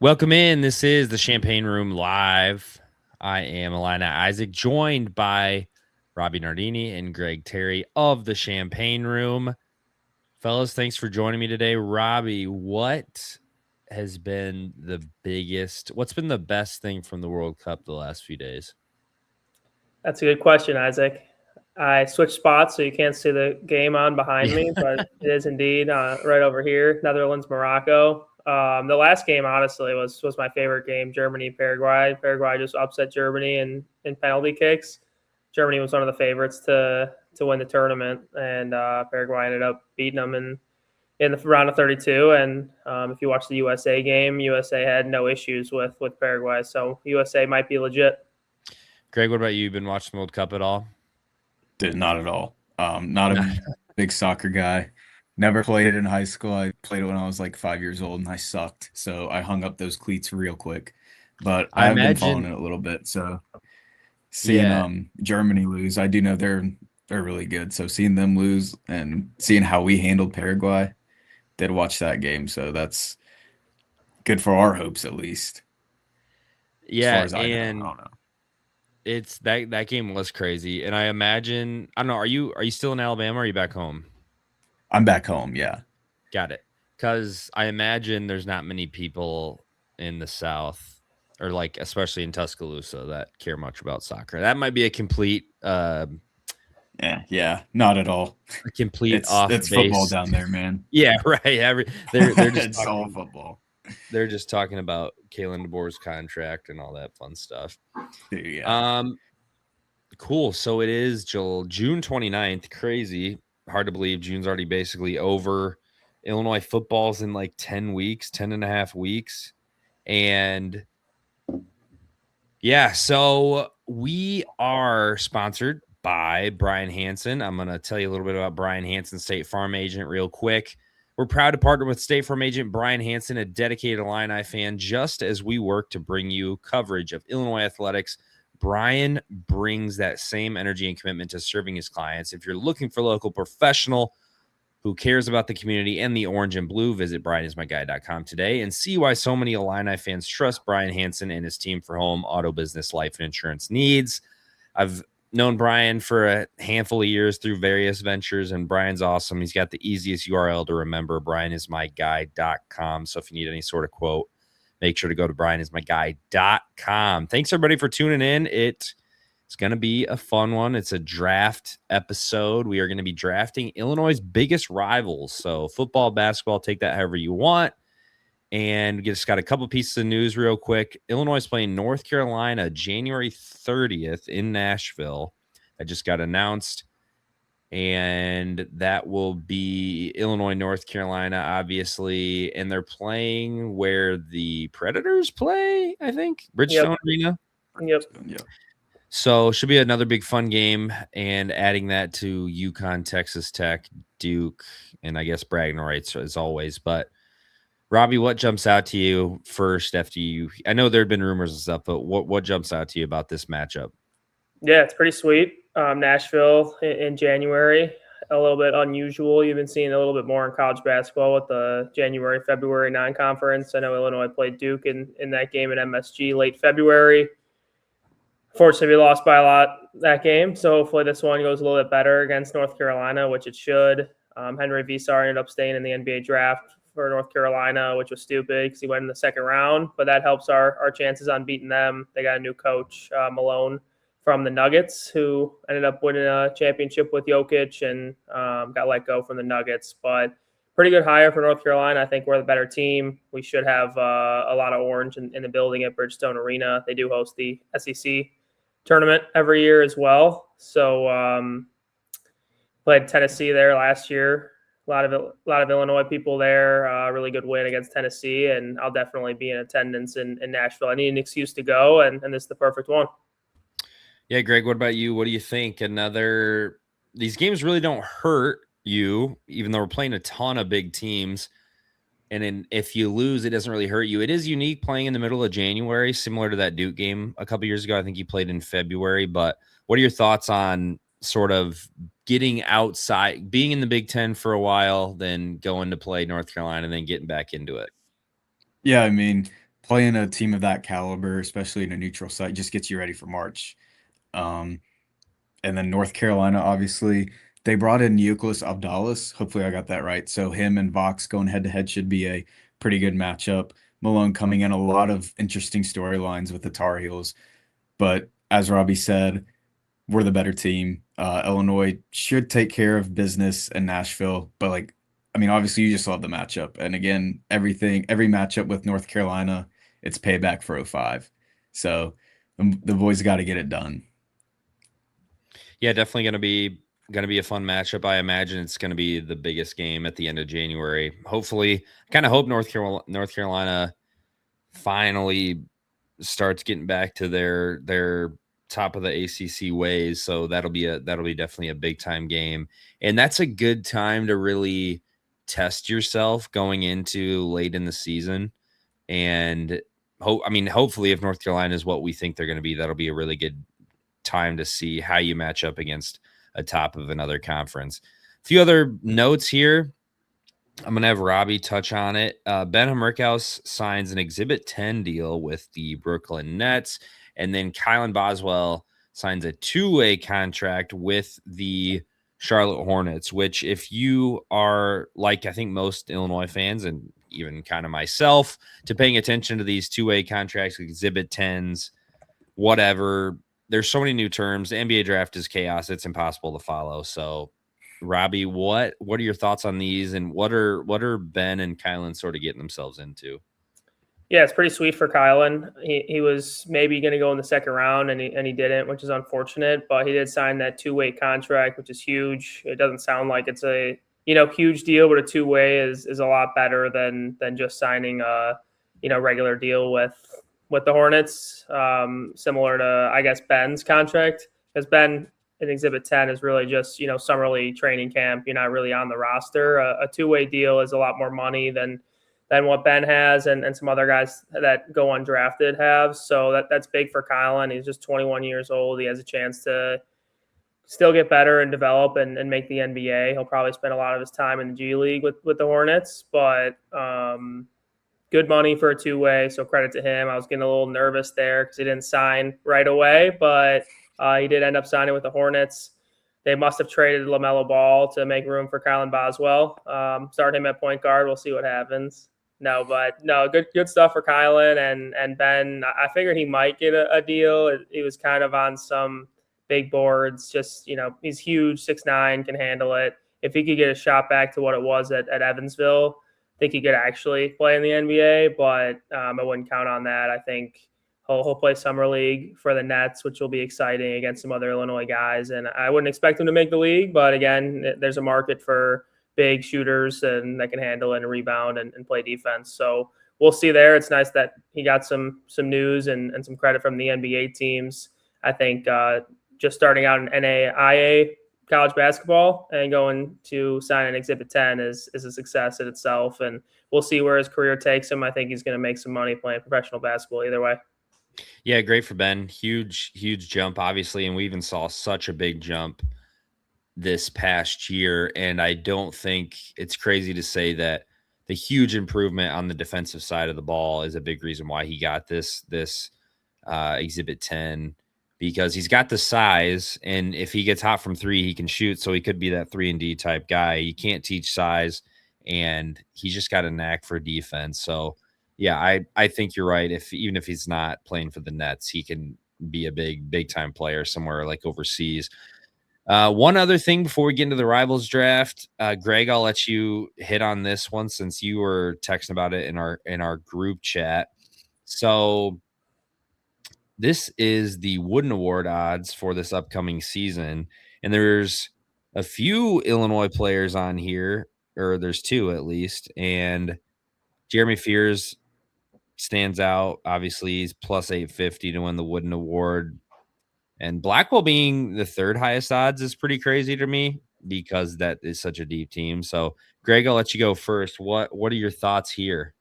Welcome in. This is the Champaign Room Live. I am Illini Isaac, joined by Robby Nardini and Greg Terry of the Champaign Room. Fellas, thanks for joining me today. Robby, what's been the best thing from the World Cup the last few days? That's a good question, Isaac. I switched spots, so you can't see the game on behind me, but it is indeed right over here, Netherlands, Morocco. The last game, honestly, was my favorite game, Germany, Paraguay. Paraguay just upset Germany in penalty kicks. Germany was one of the favorites to win the tournament, and Paraguay ended up beating them in the round of 32. And if you watch the USA game, USA had no issues with Paraguay, so USA might be legit. Greg, what about you? Been watching the World Cup at all? Not at all. Not a big soccer guy. Never played it in high school. I played it when I was like 5 years old, and I sucked. So I hung up those cleats real quick. But I have been following it a little bit. So seeing Germany lose, I do know they're really good. So seeing them lose and seeing how we handled Paraguay, did watch that game. So that's good for our hopes, at least. Yeah, as far as I know. I don't know. It's that game was crazy, and I imagine I don't know. Are you still in Alabama? Or are you back home? I'm back home. Yeah, got it. Because I imagine there's not many people in the South, or like especially in Tuscaloosa, that care much about soccer. That might be a complete. Yeah, not at all. A complete it's football down there, man. Yeah, right. They're just it's all football. They're just talking about Kalen DeBoer's contract and all that fun stuff. Yeah. Cool. So it is June 29th. Crazy. Hard to believe. June's already basically over. Illinois football's in like 10 weeks, 10 and a half weeks. And yeah, so we are sponsored by Brian Hansen. I'm going to tell you a little bit about Brian Hansen, State Farm agent, real quick. We're proud to partner with State Farm agent Brian Hansen, a dedicated Illini fan, just as we work to bring you coverage of Illinois athletics. Brian brings that same energy and commitment to serving his clients. If you're looking for a local professional who cares about the community and the orange and blue, visit brianismyguy.com today and see why so many Illini fans trust Brian Hansen and his team for home, auto, business, life, and insurance needs. I've known Brian for a handful of years through various ventures, and Brian's awesome. He's got the easiest URL to remember, brianismyguy.com. So if you need any sort of quote, make sure to go to brianismyguy.com. Thanks, everybody, for tuning in. It's going to be a fun one. It's a draft episode. We are going to be drafting Illinois' biggest rivals. So football, basketball, take that however you want. And we just got a couple pieces of news real quick. Illinois is playing North Carolina January 30th in Nashville. That just got announced. And that will be Illinois, North Carolina, obviously. And they're playing where the Predators play, I think. Bridgestone Arena. Yep. So should be another big fun game. And adding that to UConn, Texas Tech, Duke, and I guess bragging rights as always. But Robby, what jumps out to you first after you? I know there have been rumors and stuff, but what jumps out to you about this matchup? Yeah, it's pretty sweet. Nashville in January, a little bit unusual. You've been seeing a little bit more in college basketball with the January, February non-conference. I know Illinois played Duke in that game at MSG late February. Fortunately, we lost by a lot that game, so hopefully this one goes a little bit better against North Carolina, which it should. Henry Visar ended up staying in the NBA draft for North Carolina, which was stupid because he went in the second round, but that helps our chances on beating them. They got a new coach, Malone, from the Nuggets, who ended up winning a championship with Jokic and got let go from the Nuggets. But pretty good hire for North Carolina. I think we're the better team. We should have a lot of orange in the building at Bridgestone Arena. They do host the SEC tournament every year as well. So played Tennessee there last year. A lot of Illinois people there. Really good win against Tennessee, and I'll definitely be in attendance in Nashville. I need an excuse to go, and this is the perfect one. Yeah, Greg, what about you? What do you think? These games really don't hurt you, even though we're playing a ton of big teams. And if you lose, it doesn't really hurt you. It is unique playing in the middle of January, similar to that Duke game a couple years ago. I think you played in February. But what are your thoughts on sort of getting outside, being in the Big Ten for a while, then going to play North Carolina, and then getting back into it? Yeah, I mean, playing a team of that caliber, especially in a neutral site, just gets you ready for March. Um, and then North Carolina, obviously, they brought in Euclid Abdallas. Hopefully, I got that right. So him and Vox going head to head should be a pretty good matchup. Malone coming in, a lot of interesting storylines with the Tar Heels. But as Robbie said, we're the better team. Illinois should take care of business in Nashville, but like, I mean, obviously, you just love the matchup. And again, every matchup with North Carolina, it's payback for '05. So the boys got to get it done. Yeah, definitely gonna be a fun matchup. I imagine it's gonna be the biggest game at the end of January. Hopefully, kind of hope North Carolina finally starts getting back to their top of the ACC ways. So that'll be definitely a big time game, and that's a good time to really test yourself going into late in the season. And hopefully, if North Carolina is what we think they're going to be, that'll be a really good time to see how you match up against a top of another conference. A few other notes here. I'm going to have Robbie touch on it. Ben Murkhouse signs an Exhibit 10 deal with the Brooklyn Nets. And then Kylan Boswell signs a two-way contract with the Charlotte Hornets, which if you are like, I think most Illinois fans and even kind of myself to paying attention to these two-way contracts, Exhibit 10s, whatever, there's so many new terms. The NBA draft is chaos. It's impossible to follow. So Robbie, what are your thoughts on these, and what are Ben and Kylan sort of getting themselves into? Yeah, it's pretty sweet for Kylan. He was maybe going to go in the second round, and he didn't, which is unfortunate. But he did sign that two-way contract, which is huge. It doesn't sound like it's a huge deal, but a two-way is a lot better than just signing a regular deal with the Hornets. Similar to, I guess, Ben's contract, because Ben in Exhibit 10 is really just summer league training camp. You're not really on the roster. A two-way deal is a lot more money than what Ben has and some other guys that go undrafted have. So that's big for Kylan. He's just 21 years old. He has a chance to still get better and develop and make the NBA. He'll probably spend a lot of his time in the G League with the Hornets, but good money for a two-way. So credit to him. I was getting a little nervous there because he didn't sign right away, but he did end up signing with the Hornets. They must have traded LaMelo Ball to make room for Kylan Boswell. Start him at point guard. We'll see what happens. No, good stuff for Kylan and Ben. I figured he might get a deal. He was kind of on some big boards. Just he's huge, 6'9", can handle it. If he could get a shot back to what it was at Evansville, I think he could actually play in the NBA. But I wouldn't count on that. I think he'll play summer league for the Nets, which will be exciting against some other Illinois guys. And I wouldn't expect him to make the league, but again, there's a market for big shooters and that can handle and rebound and play defense. So we'll see there. It's nice that he got some news and some credit from the NBA teams. I think just starting out in NAIA college basketball and going to sign an Exhibit 10 is a success in itself. And we'll see where his career takes him. I think he's going to make some money playing professional basketball either way. Yeah, great for Ben. Huge jump, obviously. And we even saw such a big jump this past year. And I don't think it's crazy to say that the huge improvement on the defensive side of the ball is a big reason why he got this Exhibit 10, because he's got the size. And if he gets hot from three, he can shoot. So he could be that 3-and-D type guy. You can't teach size, and he's just got a knack for defense. So yeah, I think you're right. Even if he's not playing for the Nets, he can be a big time player somewhere like overseas. One other thing before we get into the Rivals draft, Greg, I'll let you hit on this one since you were texting about it in our group chat. So this is the Wooden Award odds for this upcoming season, and there's a few Illinois players on here, or there's two at least, and Jeremy Fears stands out. Obviously, he's plus 850 to win the Wooden Award. And Blackwell being the third highest odds is pretty crazy to me because that is such a deep team. So, Greg, I'll let you go first. What are your thoughts here?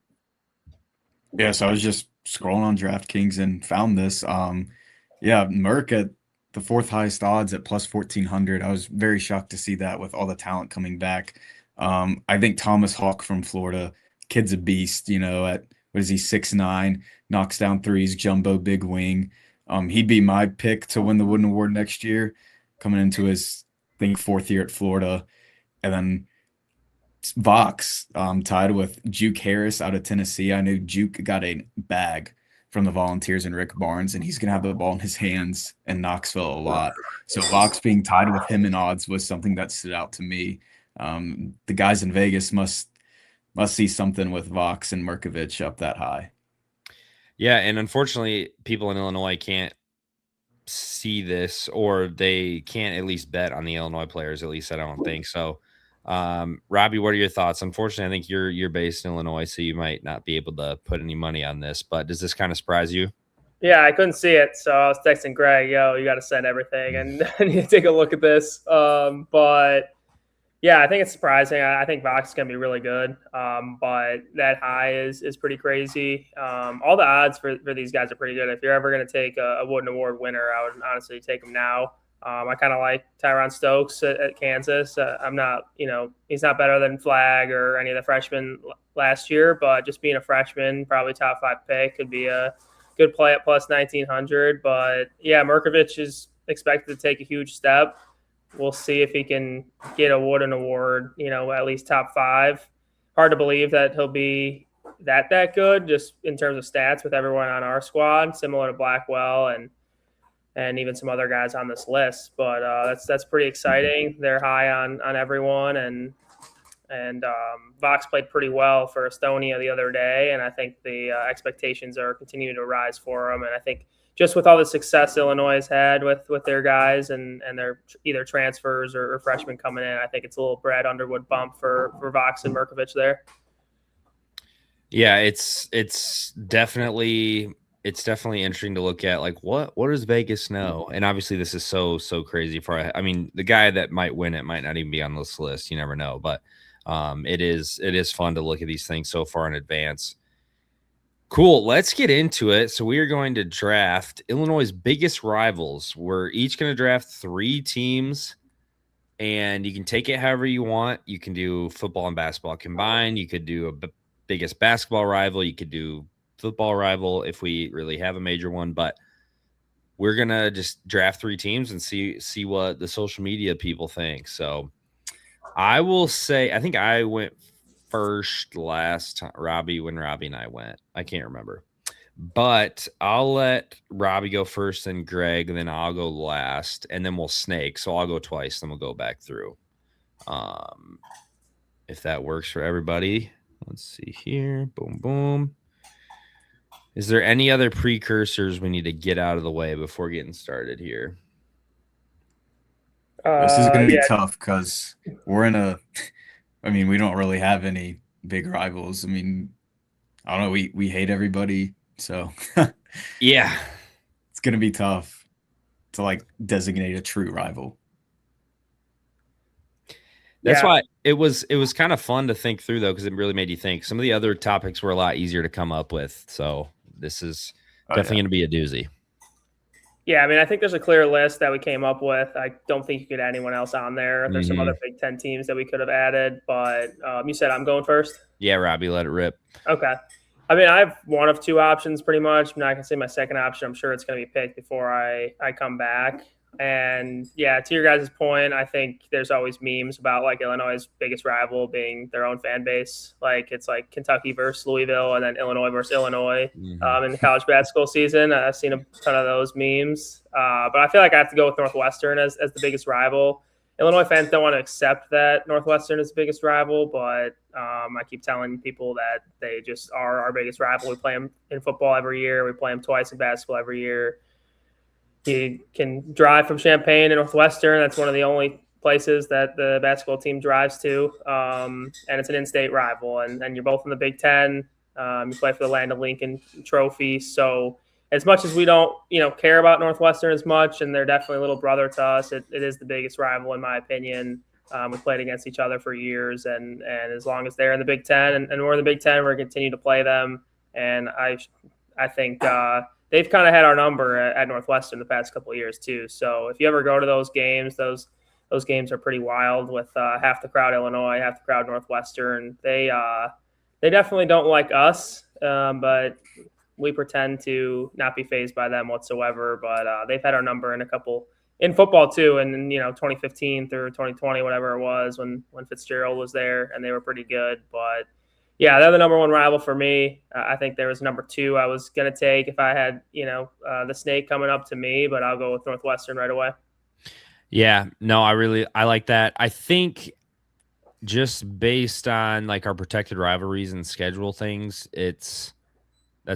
Yeah, so I was just scrolling on DraftKings and found this. Yeah, Merck at the fourth highest odds at plus 1400. I was very shocked to see that with all the talent coming back. I think Thomas Hawk from Florida, kid's a beast, at what is he, 6'9", knocks down threes, jumbo big wing. He'd be my pick to win the Wooden Award next year, coming into his, I think, 4th year at Florida. And then Vox, tied with Juke Harris out of Tennessee. I knew Juke got a bag from the Volunteers and Rick Barnes, and he's going to have the ball in his hands in Knoxville a lot. So Vox being tied with him in odds was something that stood out to me. The guys in Vegas must see something with Vox and Merkovich up that high. Yeah, and unfortunately, people in Illinois can't see this, or they can't at least bet on the Illinois players. At least I don't think so. Robby, what are your thoughts? Unfortunately, I think you're based in Illinois, so you might not be able to put any money on this. But does this kind of surprise you? Yeah, I couldn't see it, so I was texting Greg, "Yo, you got to send everything, and I need to take a look at this." But yeah, I think it's surprising. I think Vox is going to be really good, but that high is pretty crazy. All the odds for these guys are pretty good. If you're ever going to take a Wooden Award winner, I would honestly take him now. I kind of like Tyron Stokes at Kansas. I'm not, he's not better than Flag or any of the freshmen last year, but just being a freshman, probably top 5 pick, could be a good play at plus 1,900. But yeah, Merkovich is expected to take a huge step. We'll see if he can get a Wooden Award, at least top 5. Hard to believe that he'll be that good just in terms of stats with everyone on our squad, similar to Blackwell and even some other guys on this list. But that's pretty exciting. They're high on everyone, and Vox played pretty well for Estonia the other day, and I think the expectations are continuing to rise for him. And I think just with all the success Illinois has had with their guys and their either transfers or freshmen coming in, I think it's a little Brad Underwood bump for Vox and Merkovich there. Yeah, it's definitely interesting to look at, like what does Vegas know? And obviously this is so crazy I mean, the guy that might win it might not even be on this list. You never know, but it is fun to look at these things so far in advance. Cool. Let's get into it. So we are going to draft Illinois' biggest rivals. We're each going to draft 3 teams, and you can take it however you want. You can do football and basketball combined. You could do a biggest basketball rival. You could do football rival if we really have a major one. But we're going to just draft 3 teams and see what the social media people think. So I will say, I think I went first last time, when Robby and I went. I can't remember, but I'll let Robby go first, and Greg, and then I'll go last, and then we'll snake. So I'll go twice, then we'll go back through. If that works for everybody. Let's see here. Boom, boom. Is there any other precursors we need to get out of the way before getting started here? This is going to be tough because we're in we don't really have any big rivals. I mean, I don't know. We hate everybody. So yeah, it's going to be tough to designate a true rival. That's why it was kind of fun to think through, though, because it really made you think. Some of the other topics were a lot easier to come up with. So this is definitely going to be a doozy. Yeah, I mean, I think there's a clear list that we came up with. I don't think you could add anyone else on there. There's some other Big Ten teams that we could have added, but you said I'm going first? Yeah, Robby, let it rip. Okay. I mean, I have one of 2 options pretty much. I'm not going to say my second option. I'm sure it's going to be picked before I come back. And yeah, to your guys' point, I think there's always memes about Illinois' biggest rival being their own fan base. It's like Kentucky versus Louisville, and then Illinois versus Illinois in the college basketball season. I've seen a ton of those memes, but I feel like I have to go with Northwestern as the biggest rival. Illinois fans don't want to accept that Northwestern is the biggest rival, but I keep telling people that they just are our biggest rival. We play them in football every year. We play them twice in basketball every year. You can drive from Champaign to Northwestern. That's one of the only places that the basketball team drives to. And it's an in-state rival. And you're both in the Big Ten. You play for the Land of Lincoln Trophy. So as much as we don't, care about Northwestern as much, and they're definitely a little brother to us, it is the biggest rival in my opinion. We played against each other for years. And as long as they're in the Big Ten and we're in the Big Ten, we're going to continue to play them. And I think they've kind of had our number at Northwestern the past couple of years too. So if you ever go to those games, those games are pretty wild with half the crowd Illinois, half the crowd Northwestern. They definitely don't like us, but we pretend to not be fazed by them whatsoever. But they've had our number in football too, and 2015 through 2020, whatever it was, when Fitzgerald was there, and they were pretty good. But yeah, they're the number one rival for me. I think there was number two I was gonna take if I had the Snake coming up to me, but I'll go with Northwestern right away. Yeah, no, I like that. I think just based on like our protected rivalries and schedule things, that's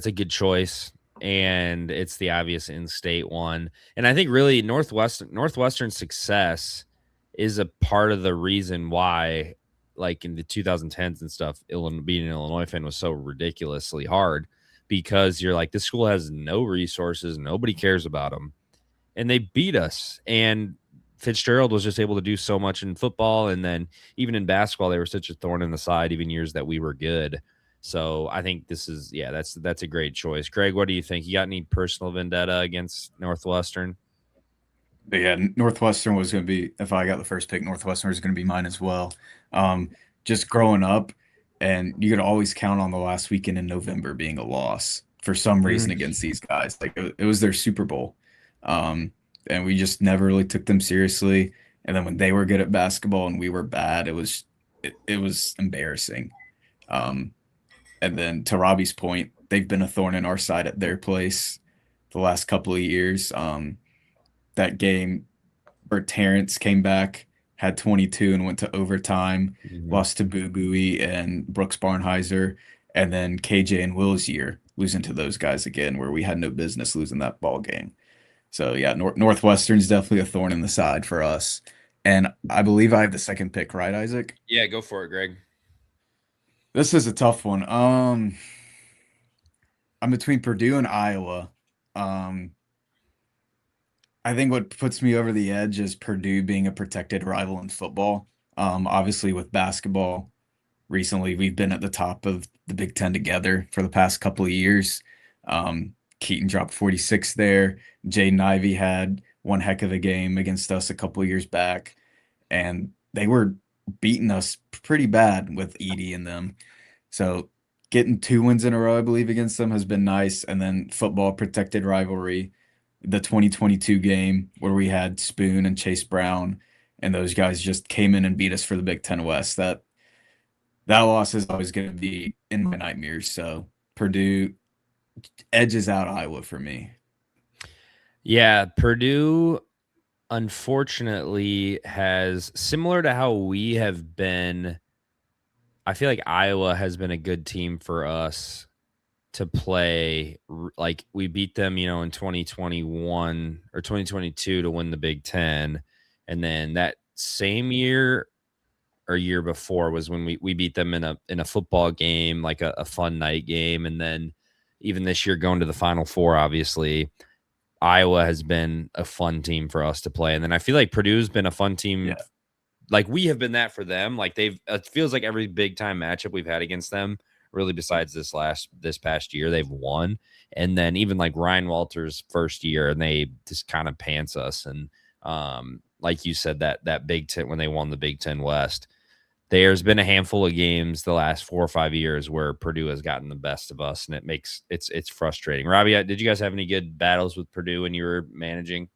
a good choice. And it's the obvious in-state one. And I think really Northwestern success is a part of the reason why, like in the 2010s and stuff, being an Illinois fan was so ridiculously hard, because you're like, this school has no resources, nobody cares about them, and they beat us. And Fitzgerald was just able to do so much in football, and then even in basketball, they were such a thorn in the side, even years that we were good. So I think that's a great choice. Greg, what do you think? You got any personal vendetta against Northwestern? But yeah, Northwestern was going to be, if I got the first pick, Northwestern was going to be mine as well. Just growing up, and you could always count on the last weekend in November being a loss for some reason against these guys. Like it was their Super Bowl. And we just never really took them seriously. And then when they were good at basketball and we were bad, it was embarrassing. And then to Robbie's point, they've been a thorn in our side at their place the last couple of years. That game where Terrence came back, had 22 and went to overtime, lost to Boo Booey and Brooks Barnheiser, and then KJ and Will's year, losing to those guys again, where we had no business losing that ball game. So yeah, Northwestern's definitely a thorn in the side for us. And I believe I have the second pick, right, Isaac? Yeah, go for it, Greg. This is a tough one. I'm between Purdue and Iowa. I think what puts me over the edge is Purdue being a protected rival in football. Obviously with basketball, recently we've been at the top of the Big Ten together for the past couple of years. Keaton dropped 46 there. Jaden Ivey had one heck of a game against us a couple of years back, and they were beating us pretty bad with Edie and them. So getting 2 wins in a row, I believe, against them has been nice. And then football protected rivalry, the 2022 game where we had Spoon and Chase Brown, and those guys just came in and beat us for the Big Ten West. That loss is always going to be in my nightmares. So Purdue edges out Iowa for me. Yeah, Purdue unfortunately has, similar to how we have been, I feel like Iowa has been a good team for us to play. Like we beat them, in 2021 or 2022 to win the Big Ten. And then that same year or year before was when we beat them in a football game, like a fun night game. And then even this year going to the Final Four, obviously, Iowa has been a fun team for us to play. And then I feel like Purdue's been a fun team. Yeah. Like we have been that for them. Like it feels like every big time matchup we've had against them, really besides this past year, they've won. And then even like Ryan Walters' first year, and they just kind of pants us. And like you said, that Big Ten, when they won the Big Ten West, there's been a handful of games the last 4 or 5 years where Purdue has gotten the best of us, and it's frustrating. Robbie, did you guys have any good battles with Purdue when you were managing?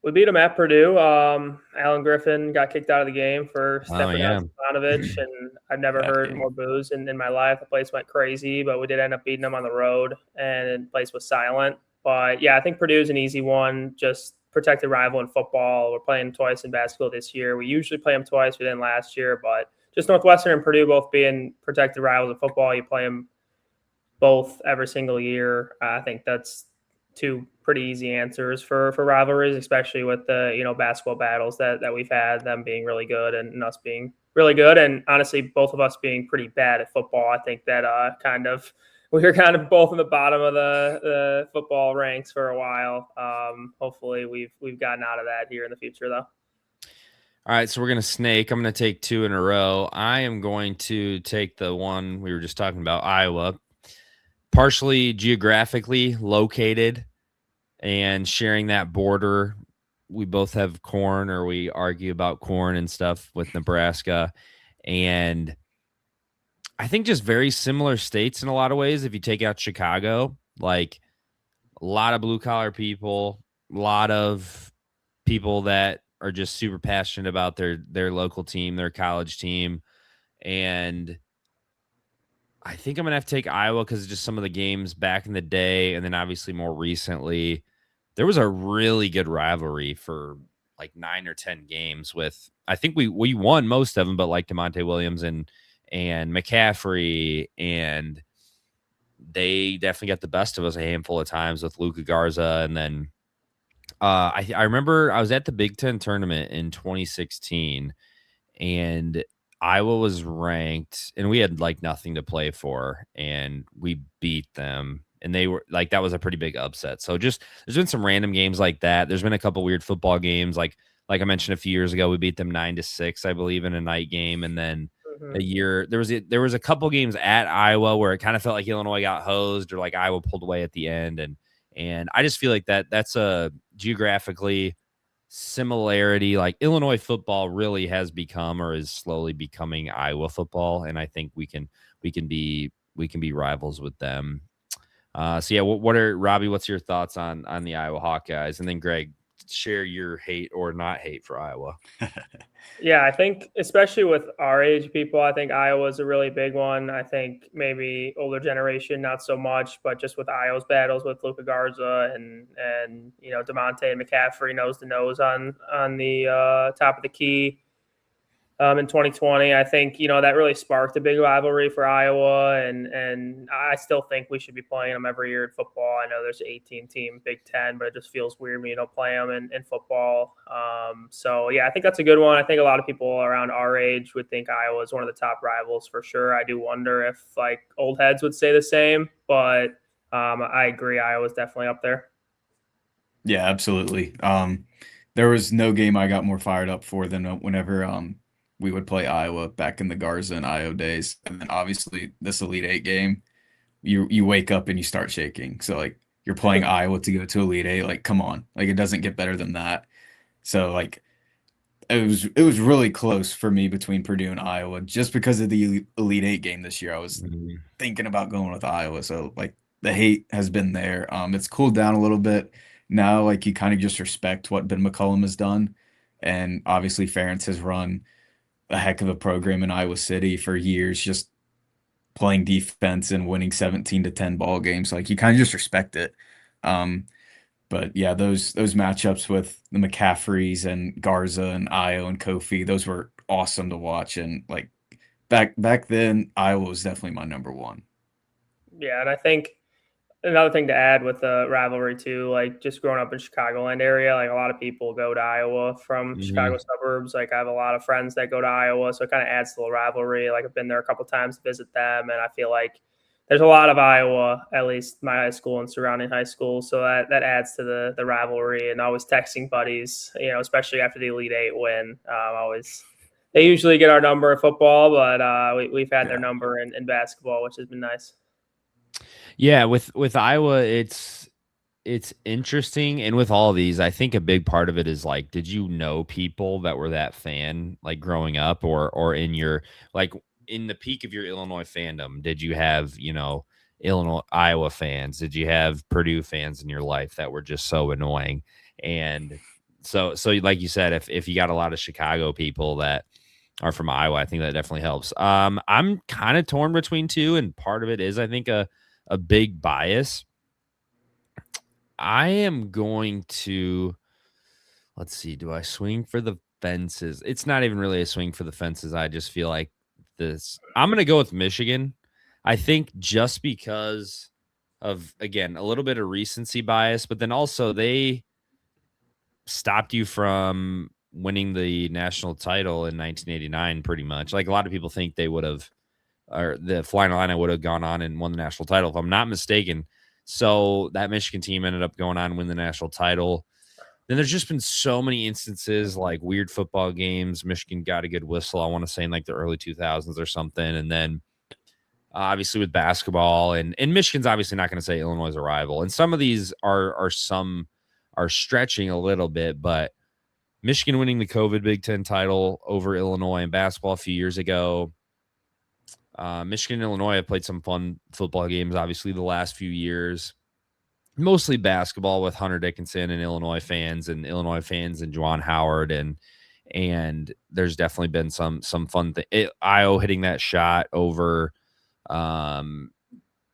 We beat them at Purdue. Alan Griffin got kicked out of the game for stepping on Stefanovic, and I've never heard more boos in my life. The place went crazy, but we did end up beating them on the road, and the place was silent. But yeah, I think Purdue's an easy one. Just protected rival in football. We're playing twice in basketball this year. We usually play them twice. We didn't last year, but just Northwestern and Purdue both being protected rivals in football. You play them both every single year. I think that's 2 pretty easy answers for rivalries, especially with the basketball battles that we've had, them being really good and us being really good, and honestly both of us being pretty bad at football. I think that we were kind of both in the bottom of the football ranks for a while. Hopefully we've gotten out of that here in the future, though. All right, so we're going to snake. I'm going to take 2 in a row. I am going to take the one we were just talking about, Iowa, partially geographically located and sharing that border. We both have corn, or we argue about corn and stuff with Nebraska. And I think just very similar states in a lot of ways. If you take out Chicago, like a lot of blue collar people, a lot of people that are just super passionate about their local team, their college team. And I think I'm gonna have to take Iowa because of just some of the games back in the day, and then obviously more recently, there was a really good rivalry for like 9 or 10 games. With I think we won most of them, but like Demonte Williams and McCaffrey, and they definitely got the best of us a handful of times with Luka Garza, and then I remember I was at the Big Ten tournament in 2016, and Iowa was ranked, and we had like nothing to play for, and we beat them. And they were like, that was a pretty big upset. So just there's been some random games like that. There's been a couple weird football games, like I mentioned a few years ago, we beat them 9-6, I believe, in a night game. And then a year there was a couple games at Iowa where it kind of felt like Illinois got hosed or like Iowa pulled away at the end. And I just feel like that's a geographically similarity. Like Illinois football really has become or is slowly becoming Iowa football, and I think we can be rivals with them. So yeah, what are Robbie? What's your thoughts on the Iowa Hawkeyes? And then Greg, share your hate or not hate for Iowa. Yeah, I think especially with our age people, I think Iowa's a really big one. I think maybe older generation not so much, but just with Iowa's battles with Luka Garza and Demonte and McCaffrey nose to nose on the top of the key. In 2020, I think that really sparked a big rivalry for Iowa, and I still think we should be playing them every year in football. I know there's an 18-team Big Ten, but it just feels weird when you don't play them in football. So yeah, I think that's a good one. I think a lot of people around our age would think Iowa is one of the top rivals for sure. I do wonder if like old heads would say the same, but I agree, Iowa's definitely up there. Yeah, absolutely. There was no game I got more fired up for than whenever we would play Iowa back in the Garza and Io days. And then obviously this Elite Eight game, you wake up and you start shaking. So like you're playing Iowa to go to Elite Eight, like come on. Like it doesn't get better than that. So like it was really close for me between Purdue and Iowa just because of the Elite Eight game this year. I was thinking about going with Iowa. So like the hate has been there. It's cooled down a little bit. Now like you kind of just respect what Ben McCollum has done. And obviously Ferentz has run a heck of a program in Iowa City for years, just playing defense and winning 17-10 ball games. Like you kind of just respect it. But yeah, those matchups with the McCaffreys and Garza and Io and Kofi, those were awesome to watch. And like back then, Iowa was definitely my number one. Yeah, and I think another thing to add with the rivalry too, like just growing up in Chicagoland area, like a lot of people go to Iowa from Chicago suburbs. Like I have a lot of friends that go to Iowa, so it kind of adds to the rivalry. Like I've been there a couple times to visit them, and I feel like there's a lot of Iowa, at least my high school and surrounding high schools. So that adds to the rivalry, and always texting buddies, especially after the Elite Eight win. Always they usually get our number in football, but we've had their number in basketball, which has been nice. Yeah, with Iowa, it's interesting, and with all of these, I think a big part of it is like, did you know people that were that fan like growing up, or in your like in the peak of your Illinois fandom? Did you have Illinois Iowa fans? Did you have Purdue fans in your life that were just so annoying? And so like you said, if you got a lot of Chicago people that are from Iowa, I think that definitely helps. I'm kind of torn between two, and part of it is I think a big bias. I am going to, let's see, do I swing for the fences? It's not even really a swing for the fences. I just feel like I'm going to go with Michigan. I think just because of, again, a little bit of recency bias, but then also they stopped you from winning the national title in 1989 pretty much. Like a lot of people think they would have, or the Flying Illini would have gone on and won the national title, if I'm not mistaken. So that Michigan team ended up going on and win the national title. Then there's just been so many instances like weird football games. Michigan got a good whistle, I want to say in like the early 2000s or something. And then obviously with basketball, and Michigan's obviously not going to say Illinois is a rival. And some of these are stretching a little bit, but Michigan winning the COVID Big Ten title over Illinois in basketball a few years ago. Michigan and Illinois have played some fun football games, obviously, the last few years. Mostly basketball with Hunter Dickinson and Illinois fans and Juwan Howard. And there's definitely been some fun thing. Io hitting that shot over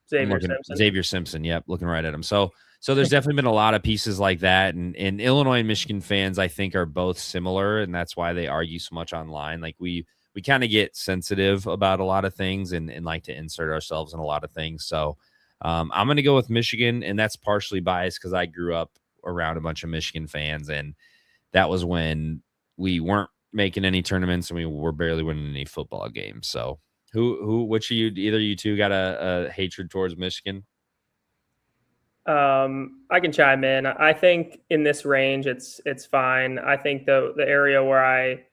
Xavier Simpson. Yep, looking right at him. So there's definitely been a lot of pieces like that. And Illinois and Michigan fans, I think, are both similar, and that's why they argue so much online. Like we kind of get sensitive about a lot of things and like to insert ourselves in a lot of things. So I'm going to go with Michigan, and that's partially biased because I grew up around a bunch of Michigan fans, and that was when we weren't making any tournaments and we were barely winning any football games. So which of you, either you two, got a hatred towards Michigan? I can chime in. I think in this range, it's fine. I think the area where I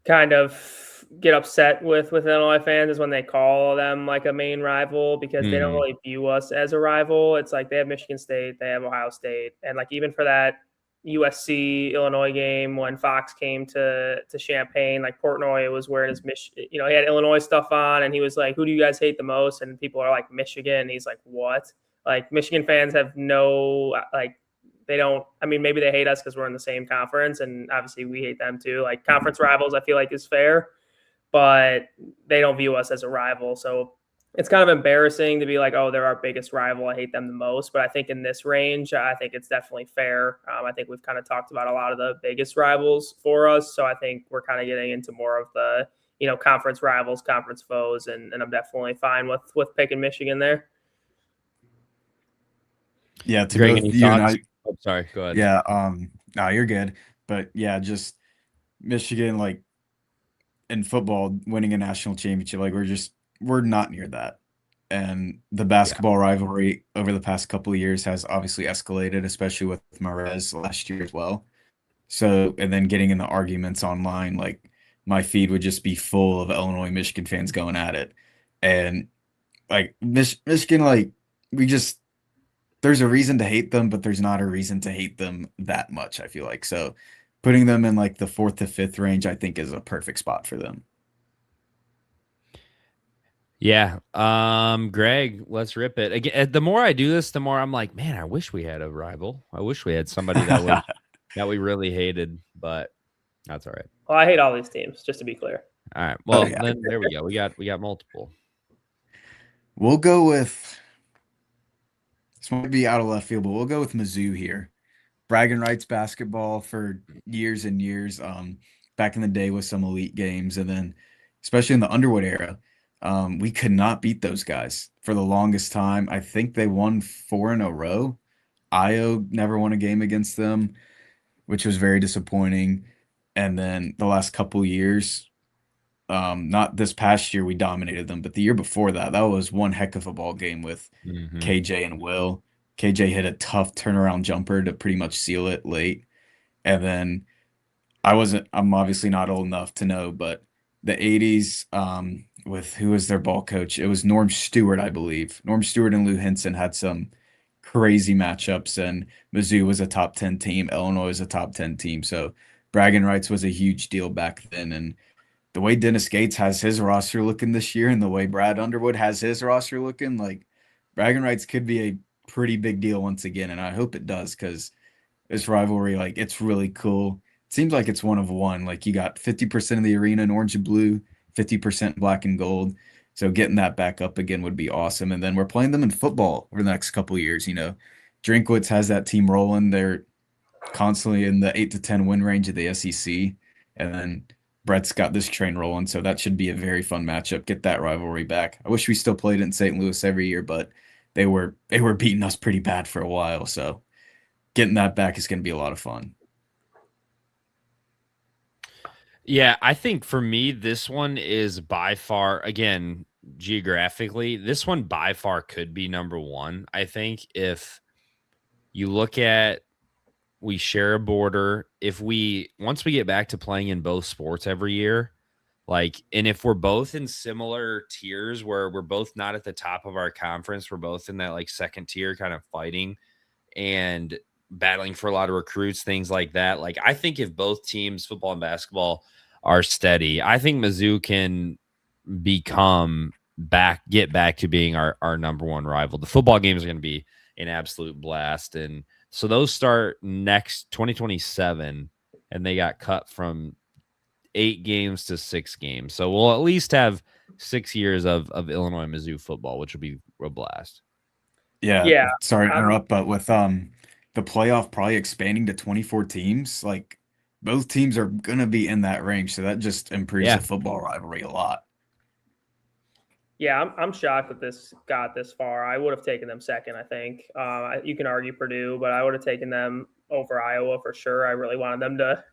kind of get upset with Illinois fans is when they call them like a main rival, because they don't really view us as a rival. It's like they have Michigan State, they have Ohio State, and like even for that USC Illinois game when Fox came to Champaign, like Portnoy was wearing his he had Illinois stuff on, and he was like, "Who do you guys hate the most?" And people are like, "Michigan." And he's like, "What?" Like Michigan fans have no they don't. I mean, maybe they hate us because we're in the same conference, and obviously we hate them too. Like conference rivals, I feel like is fair, but they don't view us as a rival. So it's kind of embarrassing to be like, oh, they're our biggest rival, I hate them the most. But I think in this range, I think it's definitely fair. I think we've kind of talked about a lot of the biggest rivals for us. So I think we're kind of getting into more of the, conference rivals, conference foes. And I'm definitely fine with picking Michigan there. Yeah, to Greg, both you and I. Oh, sorry, go ahead. Yeah, no, you're good. But yeah, just Michigan, like in football, winning a national championship, like we're not near that. And the basketball rivalry over the past couple of years has obviously escalated, especially with Marez last year as well. So, and then getting in the arguments online, like my feed would just be full of Illinois Michigan fans going at it. And like Michigan, like there's a reason to hate them, but there's not a reason to hate them that much, I feel like. So putting them in like the 4th to 5th range, I think is a perfect spot for them. Yeah. Greg, let's rip it. Again, the more I do this, the more I'm like, man, I wish we had a rival. I wish we had somebody that we really hated, but that's all right. Well, I hate all these teams, just to be clear. All right. Well, then there we go. We got multiple. We'll go with, this might be out of left field, but we'll go with Mizzou here. Bragging rights basketball for years and years. Back in the day with some elite games, and then especially in the Underwood era, we could not beat those guys for the longest time. I think they won 4 in a row. Io never won a game against them, which was very disappointing. And then the last couple years, not this past year we dominated them, but the year before that was one heck of a ball game with KJ and Will. KJ hit a tough turnaround jumper to pretty much seal it late. And then I'm obviously not old enough to know, but the 80s, with who was their ball coach? It was Norm Stewart, I believe. Norm Stewart and Lou Henson had some crazy matchups, and Mizzou was a top 10 team. Illinois was a top 10 team. So bragging rights was a huge deal back then. And the way Dennis Gates has his roster looking this year and the way Brad Underwood has his roster looking, like bragging rights could be a pretty big deal once again. And I hope it does, because this rivalry, like, it's really cool. It seems like it's one of one. Like you got 50% of the arena in orange and blue, 50% black and gold. So getting that back up again would be awesome. And then we're playing them in football over the next couple of years. Drinkwitz has that team rolling. They're constantly in the 8 to 10 win range of the SEC. And then Brett's got this train rolling. So that should be a very fun matchup. Get that rivalry back. I wish we still played it in St. Louis every year, but they were beating us pretty bad for a while. So getting that back is going to be a lot of fun. Yeah, I think for me, this one is by far, again, geographically, this one by far could be number one. I think if you look at, we share a border. Once we get back to playing in both sports every year, and if we're both in similar tiers where we're both not at the top of our conference, we're both in that second tier kind of fighting and battling for a lot of recruits, things like that. I think if both teams, football and basketball, are steady, I think Mizzou can get back to being our number one rival. The football games are going to be an absolute blast. And so those start next 2027, and they got cut from 8 games to 6 games. So we'll at least have 6 years of Illinois Mizzou football, which will be a blast. Yeah, Yeah, sorry to I'm, interrupt, but with the playoff probably expanding to 24 teams, like both teams are gonna be in that range, so that just improves Yeah. the football rivalry a lot. Yeah, I'm shocked that this got this far. I would have taken them second, I think. You can argue Purdue, but I would have taken them over Iowa for sure. I really wanted them to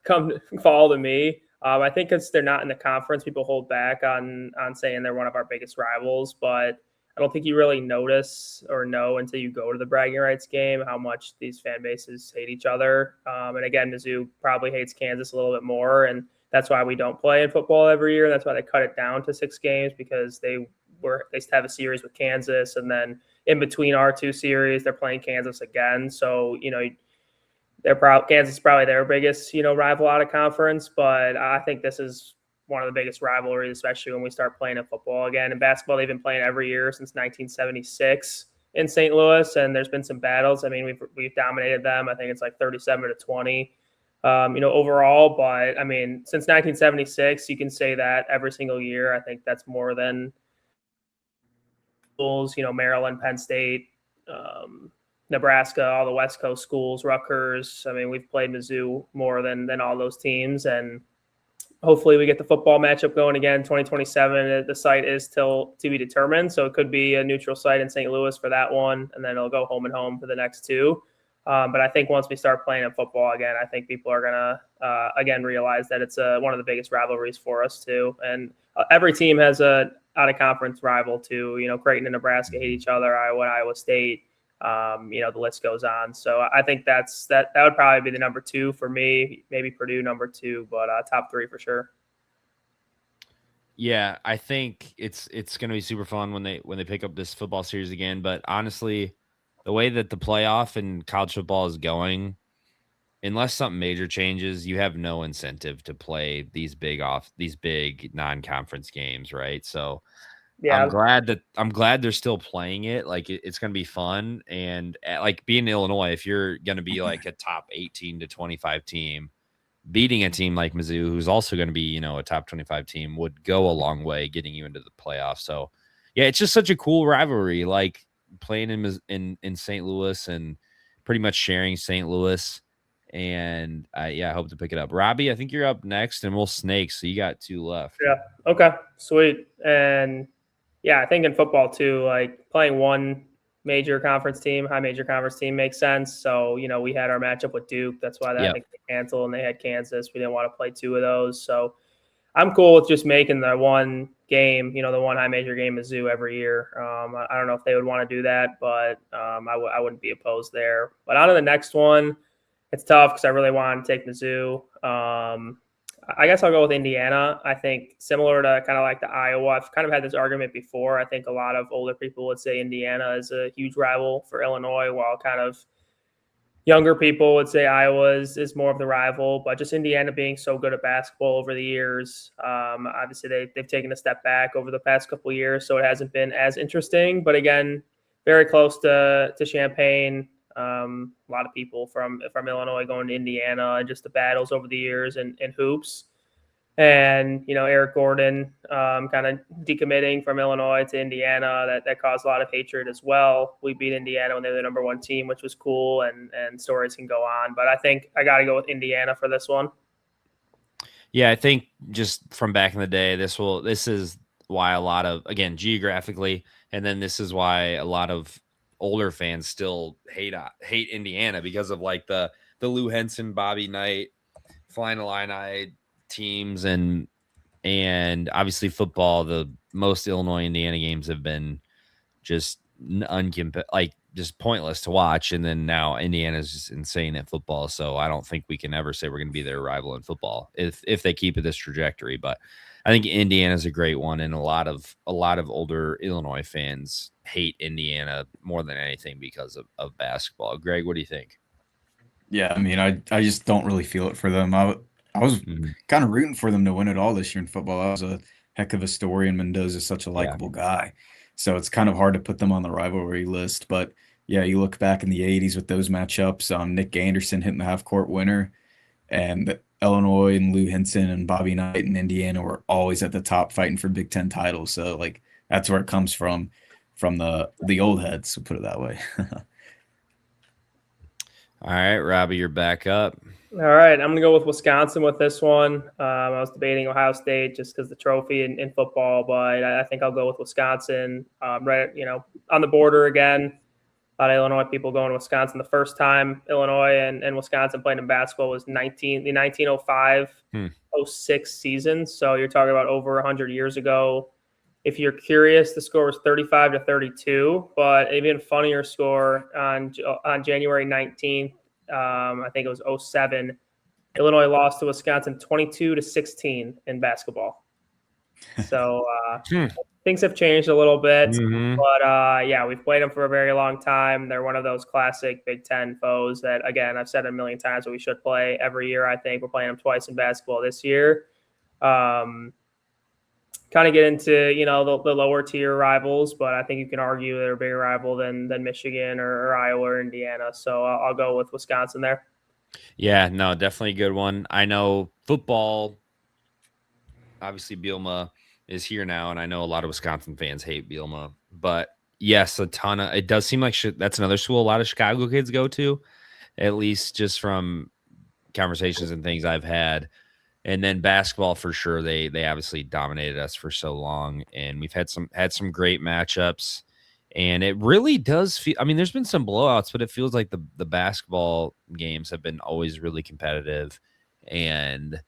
fall to me. I think because they're not in the conference, people hold back on saying they're one of our biggest rivals, but I don't think you really notice or know until you go to the bragging rights game how much these fan bases hate each other. And again, Mizzou probably hates Kansas a little bit more, and that's why we don't play in football every year. That's why they cut it down to 6 games, because they have a series with Kansas, and then in between our 2 series, they're playing Kansas again. So Kansas is probably their biggest rival out of conference, but I think this is one of the biggest rivalries, especially when we start playing in football again. In basketball, they've been playing every year since 1976 in St. Louis, and there's been some battles. I mean, we've dominated them. I think it's like 37-20. Overall, but I mean, since 1976, you can say that every single year. I think that's more than schools, Maryland, Penn State, Nebraska, all the West Coast schools, Rutgers. I mean, we've played Mizzou more than all those teams, and hopefully we get the football matchup going again 2027. The site is still to be determined, so it could be a neutral site in St. Louis for that one, and then it'll go home and home for the next 2. But I think once we start playing in football again, I think people are going to, again, realize that it's one of the biggest rivalries for us, too. And every team has a out-of-conference rival, too. Creighton and Nebraska hate each other, Iowa and Iowa State. The list goes on. So I think that would probably be the number 2 for me, maybe Purdue number 2, but top 3 for sure. Yeah, I think it's going to be super fun when they pick up this football series again. But honestly, the way that the playoff and college football is going, unless something major changes, you have no incentive to play these big non-conference games, right? So Yeah, I'm glad they're still playing it. Like it's going to be fun, and like being in Illinois, if you're going to be like a top 18 to 25 team, beating a team like Mizzou, who's also going to be a top 25 team, would go a long way getting you into the playoffs. So yeah, it's just such a cool rivalry. Like playing in St. Louis and pretty much sharing St. Louis. And I hope to pick it up. Robby, I think you're up next, and we'll snake. So you got 2 left. Yeah. Okay. Sweet. And yeah, I think in football too, like playing one major conference team, high major conference team makes sense. So, we had our matchup with Duke. That's why I think they canceled, and they had Kansas. We didn't want to play 2 of those. So I'm cool with just making the one game, the one high major game Mizzou every year. I don't know if they would want to do that, but I wouldn't be opposed there. But on to the next one. It's tough because I really want to take Mizzou. I guess I'll go with Indiana. I think similar to kind of like the Iowa, I've kind of had this argument before. I think a lot of older people would say Indiana is a huge rival for Illinois, while kind of younger people would say Iowa is more of the rival. But just Indiana being so good at basketball over the years, obviously they've taken a step back over the past couple of years, so it hasn't been as interesting. But again, very close to Champaign. A lot of people from Illinois going to Indiana, and just the battles over the years and hoops. And, Eric Gordon kind of decommitting from Illinois to Indiana, that caused a lot of hatred as well. We beat Indiana when they were the number 1 team, which was cool, and stories can go on. But I think I got to go with Indiana for this one. Yeah, I think just from back in the day, this is why a lot of, again, geographically, and then this is why a lot of older fans still hate Indiana, because of like the Lou Henson, Bobby Knight, Flying Illini teams, and obviously football. The most Illinois Indiana games have been just just pointless to watch, and then now Indiana's just insane at football. So I don't think we can ever say we're going to be their rival in football if they keep it this trajectory. But I think Indiana's a great one, and a lot of older Illinois fans hate Indiana more than anything because of basketball. Greg, what do you think? Yeah, I mean, I just don't really feel it for them. I was kind of rooting for them to win it all this year in football. I was a heck of a story, and Mendoza's such a Yeah. likable guy. So it's kind of hard to put them on the rivalry list. But yeah, you look back in the 80s with those matchups, Nick Anderson hitting the half court winner, and Illinois and Lou Henson and Bobby Knight in Indiana were always at the top fighting for Big Ten titles. So like that's where it comes from the old heads, to put it that way. All right, Robbie, you're back up. All right, I'm going to go with Wisconsin with this one. I was debating Ohio State just because the trophy in football, but I think I'll go with Wisconsin. Right, on the border again. A lot of Illinois people going to Wisconsin. The first time Illinois and Wisconsin played in basketball was the 1905-06 season. So you're talking about over 100 years ago. If you're curious, the score was 35-32, but even funnier score on January 19th. I think it was 07. Illinois lost to Wisconsin 22-16 in basketball. So things have changed a little bit, but yeah, we've played them for a very long time. They're one of those classic Big Ten foes that, again, I've said it a million times, but we should play every year. I think we're playing them twice in basketball this year. Kind of get into the lower tier rivals, but I think you can argue they're a bigger rival than Michigan or Iowa or Indiana. So I'll go with Wisconsin there. Yeah, no, definitely a good one. I know football, obviously Bielema is here now, and I know a lot of Wisconsin fans hate Bielema, but yes, it does seem like that's another school a lot of Chicago kids go to, at least just from conversations and things I've had. And then basketball, for sure, they obviously dominated us for so long, and we've had some great matchups. And it really does feel, I mean, there's been some blowouts, but it feels like the basketball games have been always really competitive. And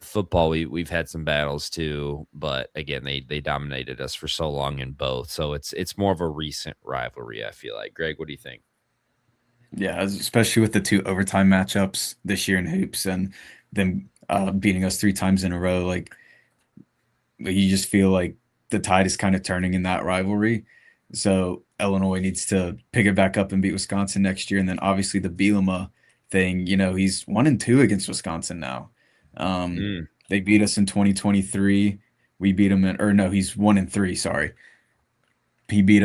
football, we've had some battles too, but again, they dominated us for so long in both. So it's more of a recent rivalry, I feel like. Greg, what do you think? Yeah, especially with the two overtime matchups this year in hoops and them beating us 3 times in a row. Like you just feel like the tide is kind of turning in that rivalry. So Illinois needs to pick it back up and beat Wisconsin next year. And then obviously the Bielema thing, he's 1-2 against Wisconsin now. They beat us in 2023. We beat him or no, he's 1-3. Sorry. They beat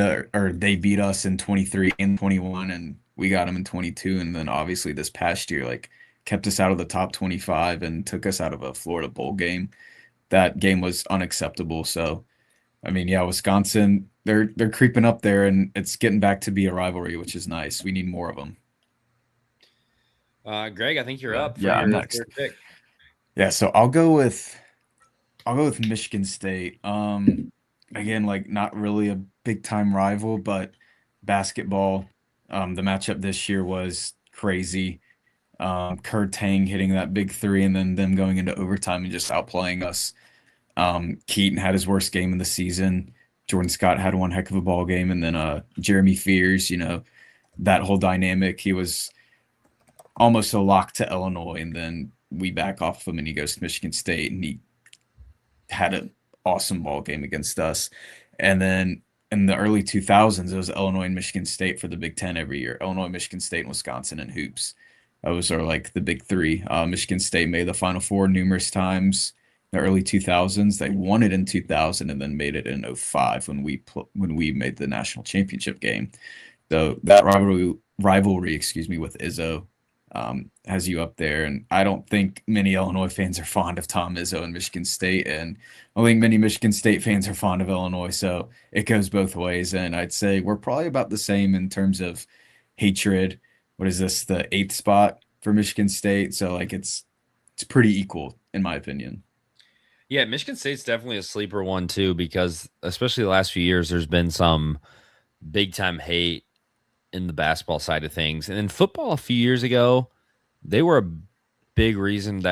us in 23 and 21, and we got him in 22. And then obviously this past year, like kept us out of the top 25 and took us out of a Florida bowl game. That game was unacceptable. So, I mean, yeah, Wisconsin, they're creeping up there, and it's getting back to be a rivalry, which is nice. We need more of them. Greg, I think you're up. Yeah, I'm next. Pick. Yeah, so I'll go with Michigan State. Again, like not really a big time rival, but basketball. The matchup this year was crazy. Kurt Tang hitting that big three, and then them going into overtime and just outplaying us. Keaton had his worst game of the season. Jordan Scott had one heck of a ball game, and then Jeremy Fears, that whole dynamic. He was almost a lock to Illinois, and then we back off of him, and he goes to Michigan State, and he had an awesome ball game against us. And then in the early 2000s, it was Illinois and Michigan State for the Big Ten every year. Illinois, Michigan State, and Wisconsin in hoops. Those are like the big three. Michigan State made the Final Four numerous times in the early 2000s. They won it in 2000 and then made it in 05 when we made the national championship game. So that rivalry, with Izzo has you up there. And I don't think many Illinois fans are fond of Tom Izzo and Michigan State, and I don't think many Michigan State fans are fond of Illinois. So it goes both ways. And I'd say we're probably about the same in terms of hatred. What is this, the 8th spot for Michigan State? So like it's pretty equal in my opinion. Yeah, Michigan State's definitely a sleeper one too, because especially the last few years, there's been some big time hate in the basketball side of things. And in football a few years ago, they were a big reason,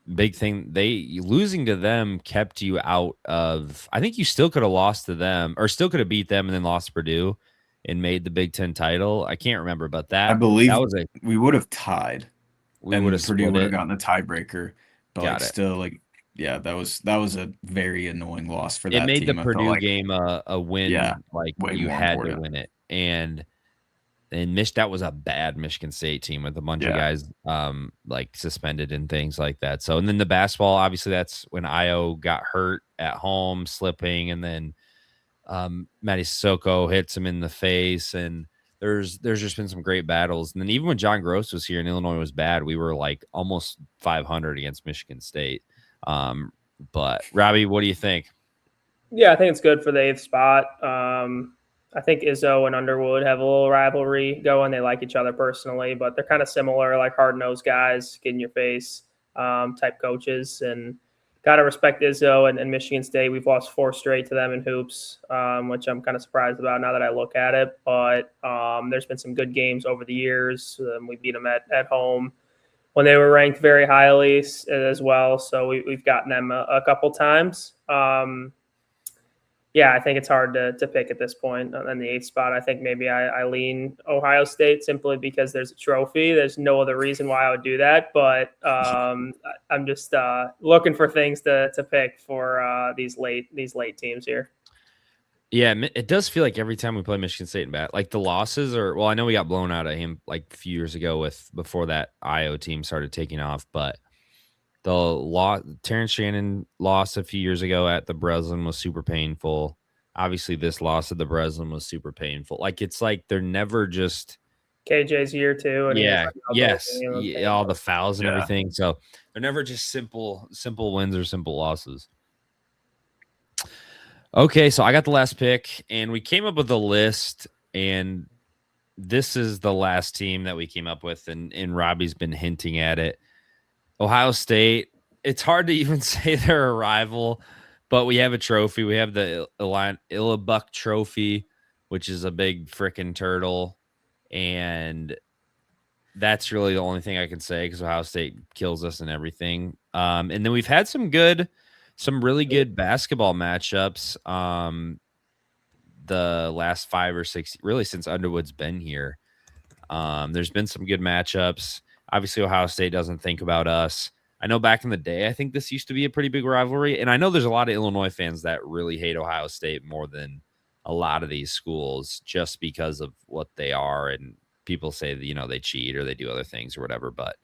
losing to them kept you out of, I think you still could have lost to them or still could have beat them and then lost to Purdue and made the Big Ten title. I can't remember, but I believe we would have tied. Purdue would have gotten a tiebreaker, but still, like, yeah, that was a very annoying loss for that team. It made the Purdue game a win, like you had to win it. And and that was a bad Michigan State team with a bunch of guys like suspended and things like that. So, and then the basketball, obviously that's when Io got hurt at home slipping, and then Matty Sissoko hits him in the face, and there's just been some great battles. And then even when John Gross was here and Illinois was bad, we were like almost 500 against Michigan State. But Robby, what do you think? Yeah, I think it's good for the 8th spot. I think Izzo and Underwood have a little rivalry going. They like each other personally, but they're kind of similar, like hard-nosed guys, get in your face type coaches. And got to respect Izzo and Michigan State. We've lost 4 straight to them in hoops, which I'm kind of surprised about now that I look at it. But there's been some good games over the years. We beat them at home when they were ranked very highly as well. So we've gotten them a couple times. Yeah, I think it's hard to pick at this point on the 8th spot. I think maybe I lean Ohio State simply because there's a trophy. There's no other reason why I would do that, but I'm just looking for things to pick for these late teams here. Yeah, it does feel like every time we play Michigan State in bat, like the losses are, well, I know we got blown out of him like a few years ago before that Io team started taking off, but Terrence Shannon loss a few years ago at the Breslin was super painful. Obviously, this loss at the Breslin was super painful. Like, it's like they're never just KJ's year too. And all the fouls and everything. So they're never just simple wins or simple losses. Okay, so I got the last pick, and we came up with a list, and this is the last team that we came up with, and Robby's been hinting at it. Ohio State, it's hard to even say they're a rival, but we have a trophy. We have the Illabuck Trophy, which is a big freaking turtle, and that's really the only thing I can say because Ohio State kills us and everything. And then we've had some really good basketball matchups the last 5 or 6, really since Underwood's been here. There's been some good matchups. Obviously, Ohio State doesn't think about us. I know back in the day, I think this used to be a pretty big rivalry. And I know there's a lot of Illinois fans that really hate Ohio State more than a lot of these schools just because of what they are. And people say that, they cheat or they do other things or whatever. But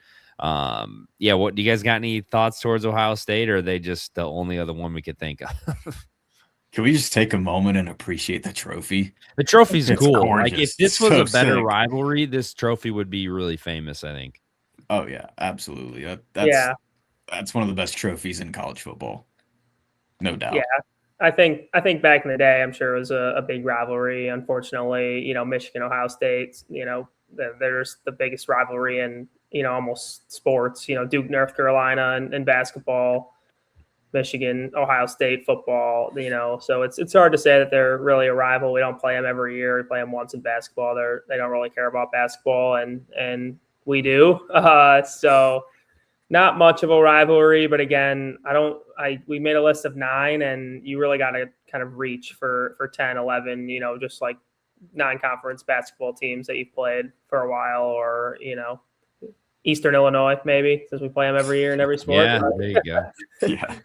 yeah, what do you guys got any thoughts towards Ohio State, or are they just the only other one we could think of? Can we just take a moment and appreciate the trophy? The trophy's It's cool. gorgeous. Like if this was So a better sick. rivalry, this trophy would be really famous, I think. Oh yeah, absolutely. That's one of the best trophies in college football, no doubt. Yeah, I think back in the day, I'm sure it was a big rivalry. Unfortunately, Michigan, Ohio State, there's the biggest rivalry in almost sports. Duke, North Carolina, and basketball. Michigan, Ohio State football, so it's hard to say that they're really a rival. We don't play them every year. We play them once in basketball. They don't really care about basketball, and we do. So not much of a rivalry, but again, we made a list of 9, and you really got to kind of reach for 10, 11, just like non-conference basketball teams that you've played for a while, or, Eastern Illinois, maybe, since we play them every year in every sport. Yeah, there you go. Yeah.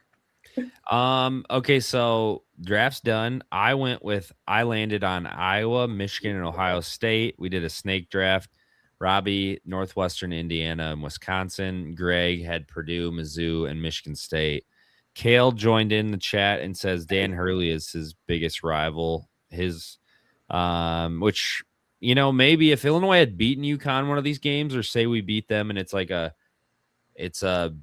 Okay, so draft's done. I landed on Iowa, Michigan, and Ohio State. We did a snake draft. Robby, Northwestern Indiana, and Wisconsin. Greg had Purdue, Mizzou, and Michigan State. Kale joined in the chat and says Dan Hurley is his biggest rival. Which, maybe if Illinois had beaten UConn one of these games, or say we beat them and it's a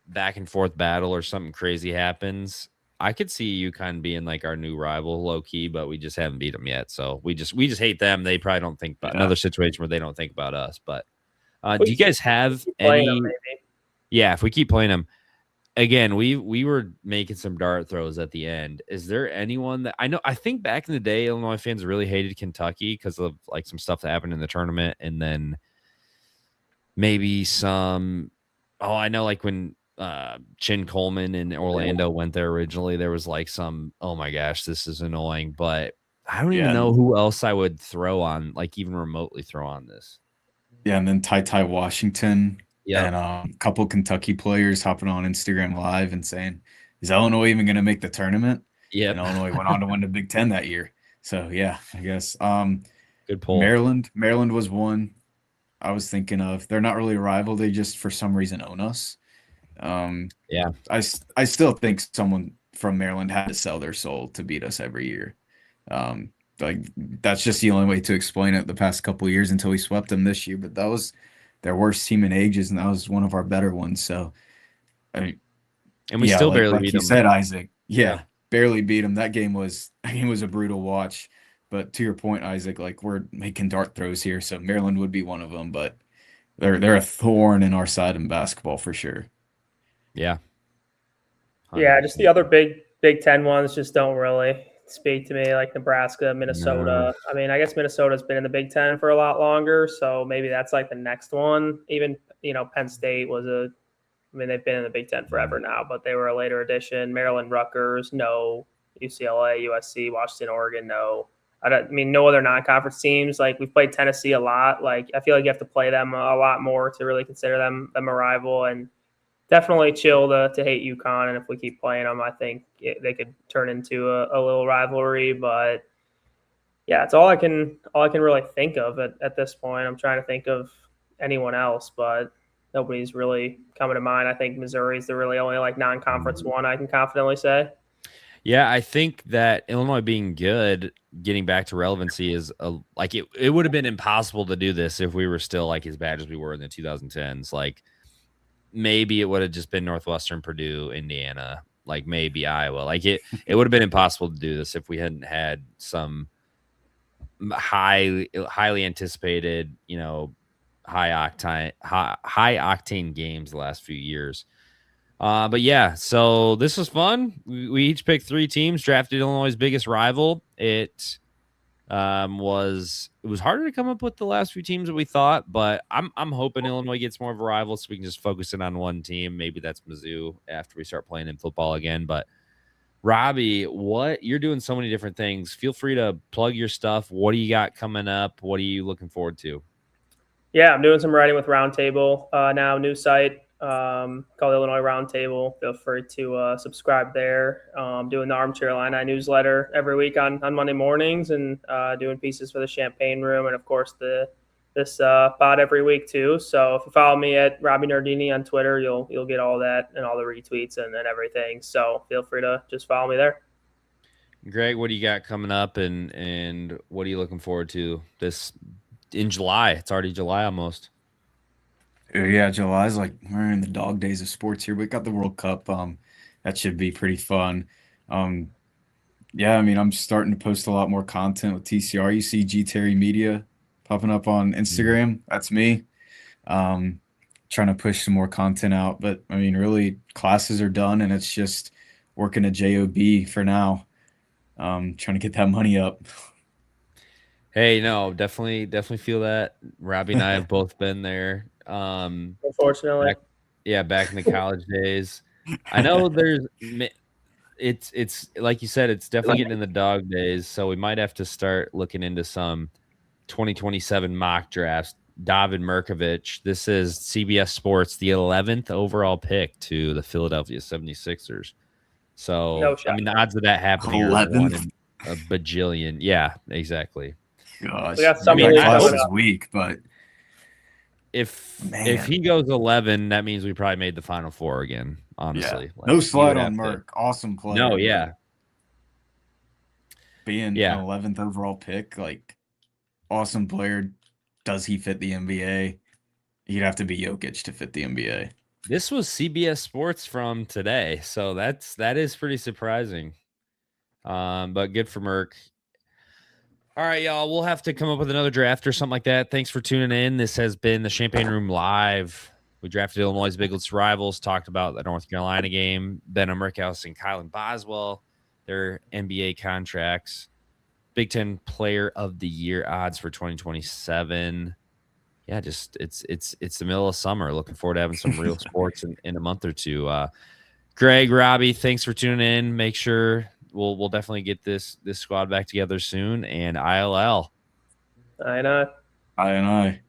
back and forth battle or something crazy happens, I could see UConn being like our new rival low key, but we just haven't beat them yet. So we just hate them. They probably don't think about another situation where they don't think about us. But do you guys have any? Yeah, if we keep playing them again, we were making some dart throws at the end. Is there anyone that I think back in the day, Illinois fans really hated Kentucky because of like some stuff that happened in the tournament, and then maybe some. Oh, I know, like when Chin Coleman in Orlando went there originally, there was like some, oh my gosh, this is annoying, but I don't even know who else I would throw on, like even remotely throw on this. Yeah, and then Ty Washington and a couple Kentucky players hopping on Instagram Live and saying, is Illinois even going to make the tournament? Yeah, and Illinois went on to win the Big Ten that year. So yeah, I guess Good pull. Maryland was one I was thinking of. They're not really a rival. They just for some reason own us. Yeah. I still think someone from Maryland had to sell their soul to beat us every year. Um, like that's just the only way to explain it the past couple of years until we swept them this year. But that was their worst team in ages, and that was one of our better ones. So, I mean, And we yeah, still barely like beat you them. said, Isaac. Yeah. Yeah, barely beat them. That game was a brutal watch. But to your point, Isaac, like we're making dart throws here, so Maryland would be one of them. But they're a thorn in our side in basketball for sure. Yeah. Yeah, just 100%. the other Big Ten ones just don't really speak to me, like Nebraska, No. Minnesota. I mean, I guess Minnesota's been in the Big Ten for a lot longer, so maybe that's like the next one. Even Penn State was a. I mean, they've been in the Big Ten forever now, but they were a later addition. Maryland, Rutgers, no. UCLA, USC, Washington, Oregon, no. I mean, no other non-conference teams. Like we've played Tennessee a lot. Like I feel like you have to play them a lot more to really consider them a rival. And definitely chill to hate UConn. And if we keep playing them, I think they could turn into a little rivalry. But yeah, it's all I can really think of at this point. I'm trying to think of anyone else, but nobody's really coming to mind. I think Missouri's the really only like non-conference one I can confidently say. Yeah, I think that Illinois being good, getting back to relevancy is like it would have been impossible to do this if we were still like as bad as we were in the 2010s. Like maybe it would have just been Northwestern, Purdue, Indiana, like maybe Iowa. Like it would have been impossible to do this if we hadn't had some highly anticipated, high octane games the last few years. But yeah, so this was fun. We each picked 3 teams, drafted Illinois' biggest rival. It was harder to come up with the last few teams that we thought, but I'm hoping Illinois gets more of a rival so we can just focus in on one team. Maybe that's Mizzou after we start playing in football again. But Robby, you're doing so many different things. Feel free to plug your stuff. What do you got coming up? What are you looking forward to? Yeah, I'm doing some writing with Roundtable now, new site called Illinois Roundtable. Feel free to subscribe there. Doing the Armchair Illini newsletter every week on Monday mornings, and doing pieces for the Champaign Room, and of course this pod every week too. So if you follow me at Robby Nardini on Twitter, you'll get all that and all the retweets and everything. So feel free to just follow me there. Greg, what do you got coming up, and what are you looking forward to this in July? It's already July almost. Yeah, July's like we're in the dog days of sports here. We got the World Cup. That should be pretty fun. Um, yeah, I mean, I'm starting to post a lot more content with TCR. You see G Terry Media popping up on Instagram. That's me. Um, Trying to push some more content out. But I mean, really, classes are done, and it's just working a job for now. Trying to get that money up. Hey, no, definitely feel that. Robby and I have both been there. Unfortunately, back in the college days. I know it's like you said, it's definitely getting in the dog days. So we might have to start looking into some 2027 mock drafts. David Merkovich. This is CBS Sports, the 11th overall pick to the Philadelphia 76ers. So, no shot. I mean, the odds of that happening are 1 11th? in a bajillion. Yeah, exactly. Gosh, We got some that league class coming is up. weak, but If Man. he goes 11, that means we probably made the Final Four again. yeah, Honestly, no slide on have to- Merck. Awesome player. No, but yeah, being Yeah. an 11th overall pick, like awesome player. Does he fit the NBA? He'd have to be Jokic to fit the NBA. this was CBS Sports from today, so that is pretty surprising. But good for Merck. All right, y'all. We'll have to come up with another draft or something like that. Thanks for tuning in. This has been the Champaign Room Live. We drafted Illinois' biggest rivals, talked about the North Carolina game, Ben Merkhouse and Kylan Boswell, their NBA contracts, Big Ten Player of the Year odds for 2027. Yeah, just it's the middle of summer. Looking forward to having some real sports in a month or two. Greg, Robby, thanks for tuning in. Make sure we'll definitely get this squad back together soon. And ILL. I know. I and I.